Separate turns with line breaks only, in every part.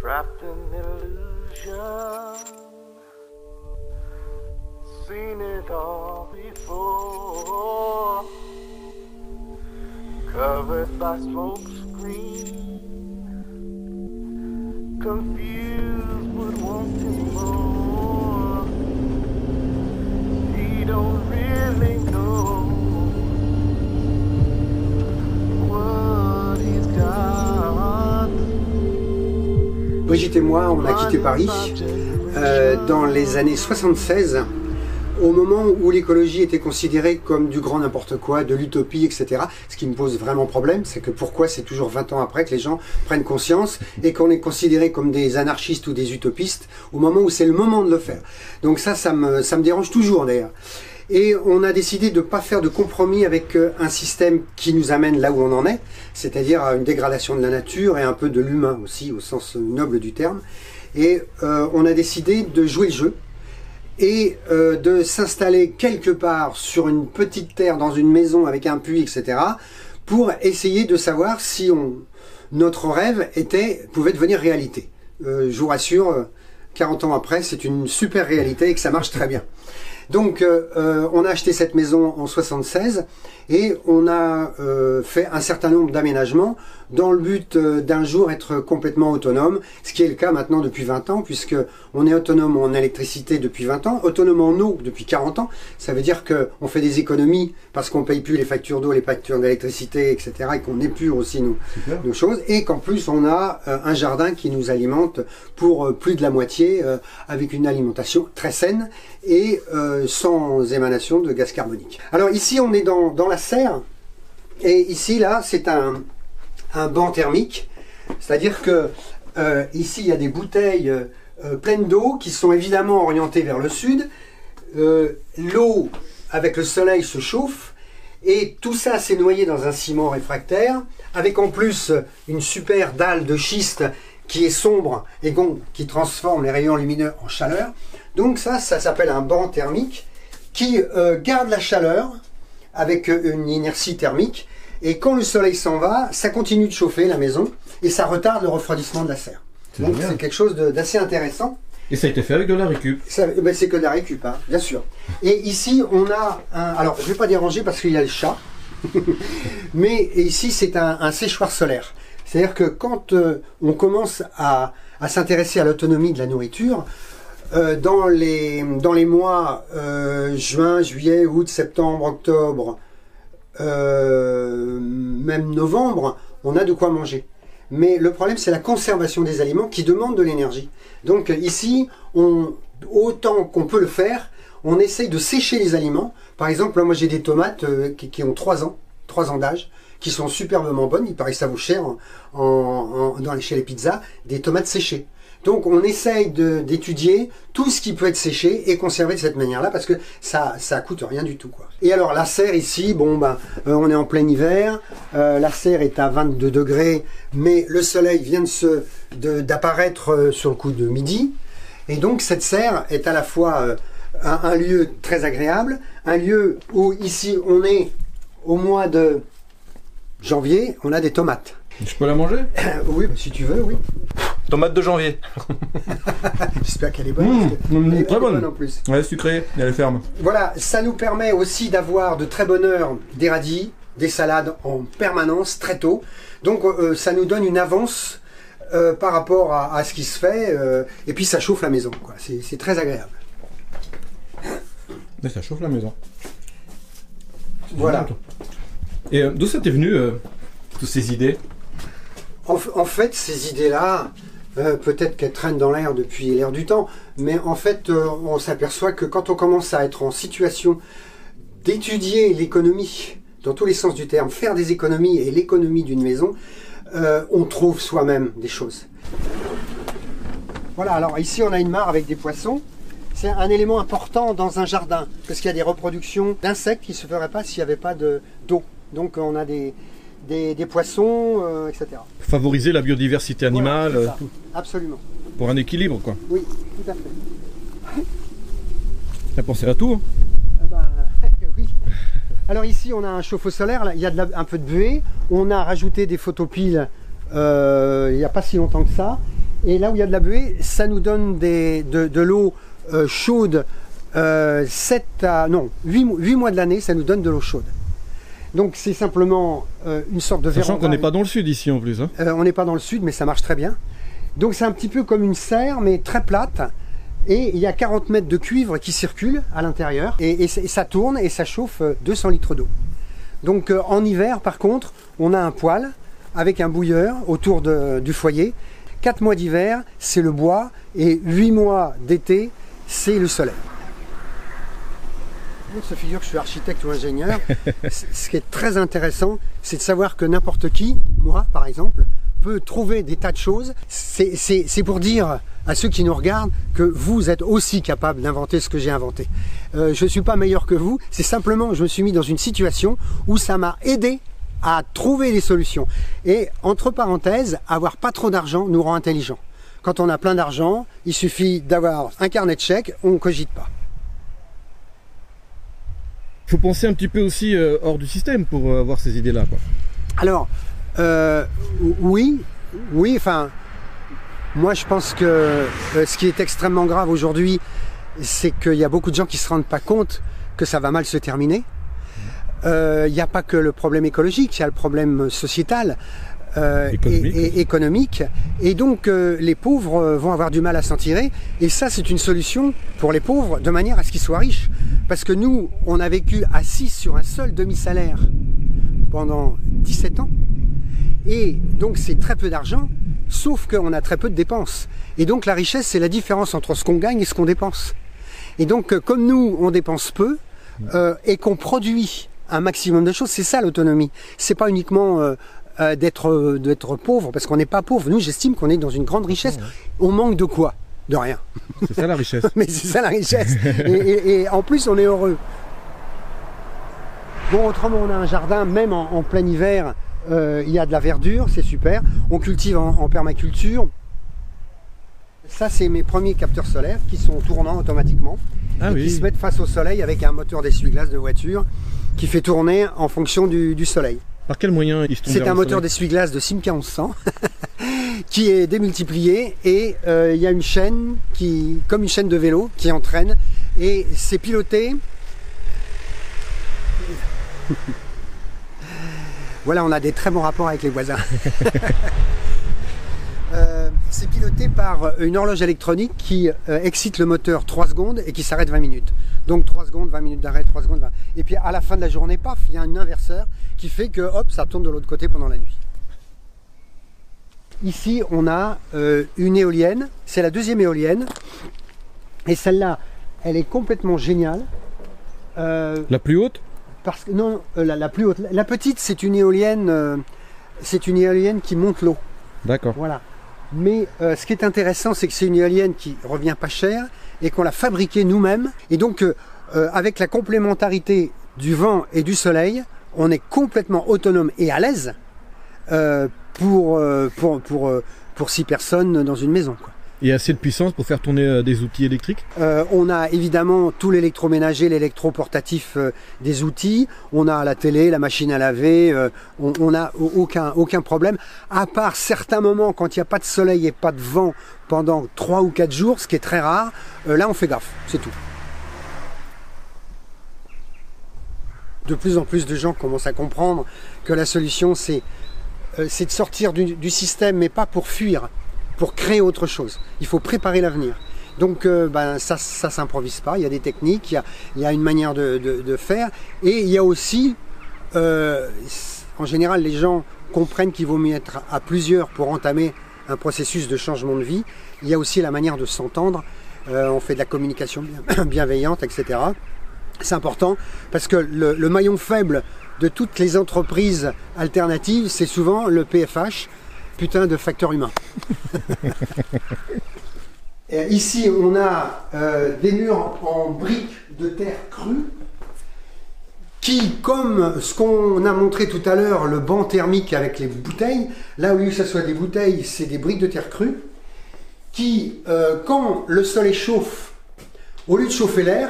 trapped in illusion, seen it all before, covered by smoke screen, confused but wanting more. He don't really know what he's got.
Brigitte et moi, on a quitté Paris dans les années 76, au moment où l'écologie était considérée comme du grand n'importe quoi, de l'utopie, etc. Ce qui me pose vraiment problème, c'est que pourquoi c'est toujours 20 ans après que les gens prennent conscience et qu'on est considéré comme des anarchistes ou des utopistes au moment où c'est le moment de le faire. Donc ça me dérange toujours d'ailleurs. Et on a décidé de ne pas faire de compromis avec un système qui nous amène là où on en est, c'est-à-dire à une dégradation de la nature et un peu de l'humain aussi, au sens noble du terme. Et on a décidé de jouer le jeu et de s'installer quelque part sur une petite terre, dans une maison avec un puits, etc., pour essayer de savoir si notre rêve pouvait devenir réalité. Je vous rassure, 40 ans après, c'est une super réalité et que ça marche très bien. Donc on a acheté cette maison en 76 et on a fait un certain nombre d'aménagements dans le but d'un jour être complètement autonome, ce qui est le cas maintenant depuis 20 ans, puisque on est autonome en électricité depuis 20 ans, autonome en eau depuis 40 ans. Ça veut dire qu'on fait des économies parce qu'on ne paye plus les factures d'eau, les factures d'électricité, etc., et qu'on épure aussi nos choses, et qu'en plus on a un jardin qui nous alimente pour plus de la moitié, avec une alimentation très saine et sans émanation de gaz carbonique. Alors ici on est dans la serre, et ici là c'est un banc thermique, c'est-à-dire que ici il y a des bouteilles pleines d'eau qui sont évidemment orientées vers le sud. L'eau avec le soleil se chauffe et tout ça s'est noyé dans un ciment réfractaire avec en plus une super dalle de schiste qui est sombre et qui transforme les rayons lumineux en chaleur. Donc ça s'appelle un banc thermique qui garde la chaleur avec une inertie thermique. Et quand le soleil s'en va, ça continue de chauffer la maison et ça retarde le refroidissement de la serre. Donc c'est quelque chose d'assez intéressant.
Et ça a été fait avec de la récup.
Ben, c'est que de la récup, hein, bien sûr. Et ici, on a alors, je ne vais pas déranger parce qu'il y a le chat. Mais ici, c'est un séchoir solaire. C'est-à-dire que quand on commence à s'intéresser à l'autonomie de la nourriture, dans les mois juin, juillet, août, septembre, octobre, même novembre, on a de quoi manger. Mais le problème, c'est la conservation des aliments qui demande de l'énergie. Donc ici, autant qu'on peut le faire, on essaye de sécher les aliments. Par exemple, moi j'ai des tomates qui ont 3 ans d'âge, qui sont superbement bonnes. Il paraît que ça vaut cher chez les pizzas, des tomates séchées. Donc on essaye d'étudier tout ce qui peut être séché et conservé de cette manière-là, parce que ça coûte rien du tout, quoi. Et alors la serre ici, on est en plein hiver, la serre est à 22 degrés, mais le soleil vient d'apparaître sur le coup de midi, et donc cette serre est à la fois un lieu très agréable, un lieu où ici on est au mois de janvier, on a des tomates.
Je peux la manger?
Oui, si tu veux, oui.
Tomate de janvier.
J'espère qu'elle est bonne. Elle est
très bonne
en plus.
Elle est sucrée, elle est ferme.
Voilà, ça nous permet aussi d'avoir de très bonne heure des radis, des salades en permanence, très tôt. Donc ça nous donne une avance par rapport à ce qui se fait. Et puis ça chauffe la maison, quoi. C'est très agréable.
Mais ça chauffe la maison.
Voilà.
Et d'où ça t'est venu, toutes ces idées?
En fait, ces idées-là, peut-être qu'elles traînent dans l'air depuis l'air du temps, mais en fait, on s'aperçoit que quand on commence à être en situation d'étudier l'économie, dans tous les sens du terme, faire des économies et l'économie d'une maison, on trouve soi-même des choses. Voilà, alors ici on a une mare avec des poissons. C'est un élément important dans un jardin, parce qu'il y a des reproductions d'insectes qui ne se feraient pas s'il n'y avait pas d'eau. Donc on a des poissons, etc.
Favoriser la biodiversité animale.
Voilà, absolument.
Pour un équilibre, quoi.
Oui, tout à fait.
T'as pensé à tout, hein?
Oui. Alors ici, on a un chauffe-eau solaire, là, il y a un peu de buée. On a rajouté des photopiles il n'y a pas si longtemps que ça. Et là où il y a de la buée, ça nous donne de l'eau chaude 8 mois de l'année, ça nous donne de l'eau chaude. Donc c'est simplement une sorte de véranda.
Sachant qu'on n'est pas dans le sud ici en plus. Hein.
On n'est pas dans le sud, mais ça marche très bien. Donc c'est un petit peu comme une serre, mais très plate. Et il y a 40 mètres de cuivre qui circulent à l'intérieur. Et ça tourne et ça chauffe 200 litres d'eau. Donc en hiver, par contre, on a un poêle avec un bouilleur autour du foyer. 4 mois d'hiver, c'est le bois. Et 8 mois d'été, c'est le soleil. On se figure que je suis architecte ou ingénieur. Ce qui est très intéressant, c'est de savoir que n'importe qui, moi par exemple, peut trouver des tas de choses. C'est pour dire à ceux qui nous regardent que vous êtes aussi capable d'inventer ce que j'ai inventé. Je ne suis pas meilleur que vous, c'est simplement je me suis mis dans une situation où ça m'a aidé à trouver des solutions. Et entre parenthèses, avoir pas trop d'argent nous rend intelligents. Quand on a plein d'argent, il suffit d'avoir un carnet de chèques, on ne cogite pas.
Il faut penser un petit peu aussi hors du système pour avoir ces idées-là.
Alors, oui, enfin, moi je pense que ce qui est extrêmement grave aujourd'hui, c'est qu'il y a beaucoup de gens qui ne se rendent pas compte que ça va mal se terminer. Il n'y a pas que le problème écologique, il y a le problème sociétal. Économique. Et donc les pauvres vont avoir du mal à s'en tirer. Et ça, c'est une solution pour les pauvres de manière à ce qu'ils soient riches. Parce que nous, on a vécu assis sur un seul demi-salaire pendant 17 ans. Et donc c'est très peu d'argent, sauf qu'on a très peu de dépenses. Et donc la richesse, c'est la différence entre ce qu'on gagne et ce qu'on dépense. Et donc comme nous, on dépense peu et qu'on produit un maximum de choses, c'est ça l'autonomie. C'est pas uniquement d'être pauvre, parce qu'on n'est pas pauvre. Nous, j'estime qu'on est dans une grande richesse. On manque de quoi? De rien.
C'est ça la richesse.
Mais c'est ça la richesse. Et en plus, on est heureux. Bon, autrement, on a un jardin, même en plein hiver, il y a de la verdure, c'est super. On cultive en permaculture. Ça, c'est mes premiers capteurs solaires qui sont tournants automatiquement. Qui se mettent face au soleil avec un moteur d'essuie-glace de voiture qui fait tourner en fonction du soleil.
Par quel moyen ils se tournent?
C'est un moteur d'essuie-glace de Simca 1100 qui est démultiplié et il y a une chaîne comme une chaîne de vélo qui entraîne et c'est piloté. Voilà, on a des très bons rapports avec les voisins. C'est piloté par une horloge électronique qui excite le moteur 3 secondes et qui s'arrête 20 minutes. Donc 3 secondes, 20 minutes d'arrêt, 3 secondes, 20. Et puis à la fin de la journée, paf, il y a un inverseur qui fait que hop, ça tourne de l'autre côté pendant la nuit. Ici, on a une éolienne, c'est la deuxième éolienne. Et celle-là, elle est complètement géniale.
La plus haute?
Parce que non, la plus haute. La petite, c'est une éolienne qui monte l'eau.
D'accord.
Voilà. Mais ce qui est intéressant, c'est que c'est une éolienne qui revient pas cher et qu'on l'a fabriquée nous-mêmes. Et donc, avec la complémentarité du vent et du soleil, on est complètement autonome et à l'aise pour 6 personnes dans une maison, quoi.
Et assez de puissance pour faire tourner des outils électriques?
On a évidemment tout l'électroménager, l'électroportatif des outils. On a la télé, la machine à laver. On n'a aucun problème. À part certains moments quand il n'y a pas de soleil et pas de vent pendant 3 ou 4 jours, ce qui est très rare. Là, on fait gaffe, c'est tout. De plus en plus de gens commencent à comprendre que la solution, c'est de sortir du système, mais pas pour fuir, pour créer autre chose. Il faut préparer l'avenir. Donc ça s'improvise pas, il y a des techniques, il y a une manière de faire. Et il y a aussi, en général, les gens comprennent qu'il vaut mieux être à plusieurs pour entamer un processus de changement de vie. Il y a aussi la manière de s'entendre. On fait de la communication bienveillante, etc. C'est important parce que le maillon faible de toutes les entreprises alternatives, c'est souvent le PFH, putain de facteur humain. Ici, on a des murs en briques de terre crue qui, comme ce qu'on a montré tout à l'heure, le banc thermique avec les bouteilles, là au lieu que ce soit des bouteilles, c'est des briques de terre crue qui, quand le soleil chauffe, au lieu de chauffer l'air,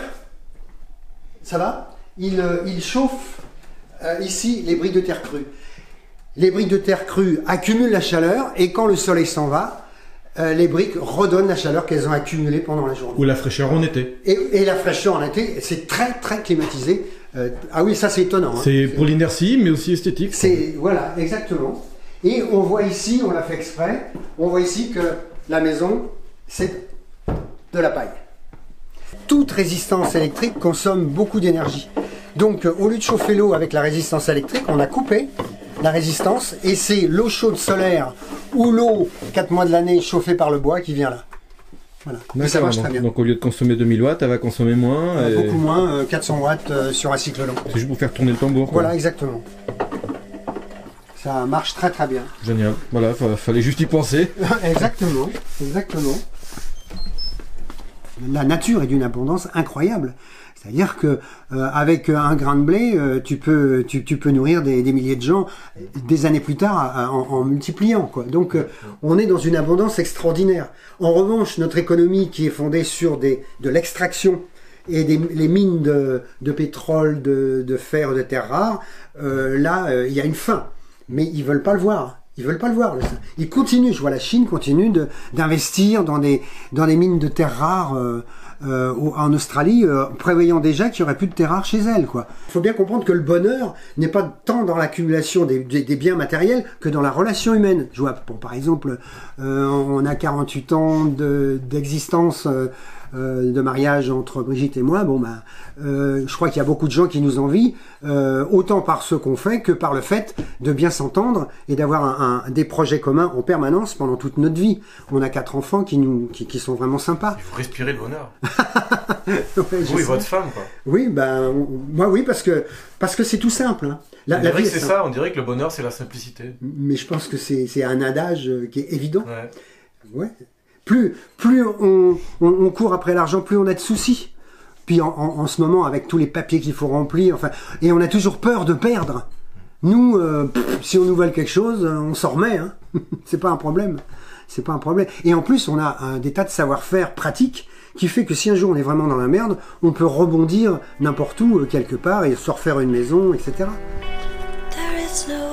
ça va, il chauffe ici les briques de terre crue. Les briques de terre crue accumulent la chaleur et quand le soleil s'en va, les briques redonnent la chaleur qu'elles ont accumulée pendant la journée.
Ou la fraîcheur en été.
Et la fraîcheur en été, c'est très très climatisé. Ah oui, ça c'est étonnant. Hein.
C'est pour l'inertie, mais aussi esthétique.
Voilà, exactement. Et on voit ici, on l'a fait exprès, on voit ici que la maison, c'est de la paille. Toute résistance électrique consomme beaucoup d'énergie. Donc, au lieu de chauffer l'eau avec la résistance électrique, on a coupé la résistance et c'est l'eau chaude solaire ou l'eau 4 mois de l'année chauffée par le bois qui vient là. Voilà. Et ça marche très bien.
Donc, au lieu de consommer 2000 watts, elle va consommer moins.
Beaucoup moins, 400 watts sur un cycle long.
C'est juste pour faire tourner le tambour.
Voilà, exactement. Ça marche très très bien.
Génial. Voilà, fallait juste y penser.
Exactement, exactement. La nature est d'une abondance incroyable. C'est-à-dire que avec un grain de blé, tu peux nourrir des milliers de gens des années plus tard en multipliant, quoi. Donc on est dans une abondance extraordinaire. En revanche, notre économie qui est fondée sur de l'extraction et les mines de pétrole, de fer, de terres rares, là il y a une fin. Mais ils veulent pas le voir. Ils veulent pas le voir. Ils continuent. Je vois la Chine continue d'investir dans des mines de terres rares en Australie, prévoyant déjà qu'il y aurait plus de terres rares chez elle, quoi. Il faut bien comprendre que le bonheur n'est pas tant dans l'accumulation des biens matériels que dans la relation humaine. Je vois, par exemple, on a 48 ans d'existence. De mariage entre Brigitte et moi, je crois qu'il y a beaucoup de gens qui nous envient, autant par ce qu'on fait que par le fait de bien s'entendre et d'avoir des projets communs en permanence pendant toute notre vie. On a 4 enfants qui sont vraiment sympas.
Il faut respirer le bonheur.
Ouais,
Vous et votre femme, quoi.
Oui, moi oui, parce que c'est tout simple. Hein.
On dirait que c'est ça, on dirait que le bonheur c'est la simplicité.
Mais je pense que c'est un adage qui est évident.
Ouais.
Plus on court après l'argent, plus on a de soucis. Puis en ce moment, avec tous les papiers qu'il faut remplir, et on a toujours peur de perdre. Nous, si on nous vole quelque chose, on s'en remet. Hein. C'est pas un problème. C'est pas un problème. Et en plus, on a des tas de savoir-faire pratiques qui fait que si un jour on est vraiment dans la merde, on peut rebondir n'importe où, quelque part, et se refaire une maison, etc.
There is no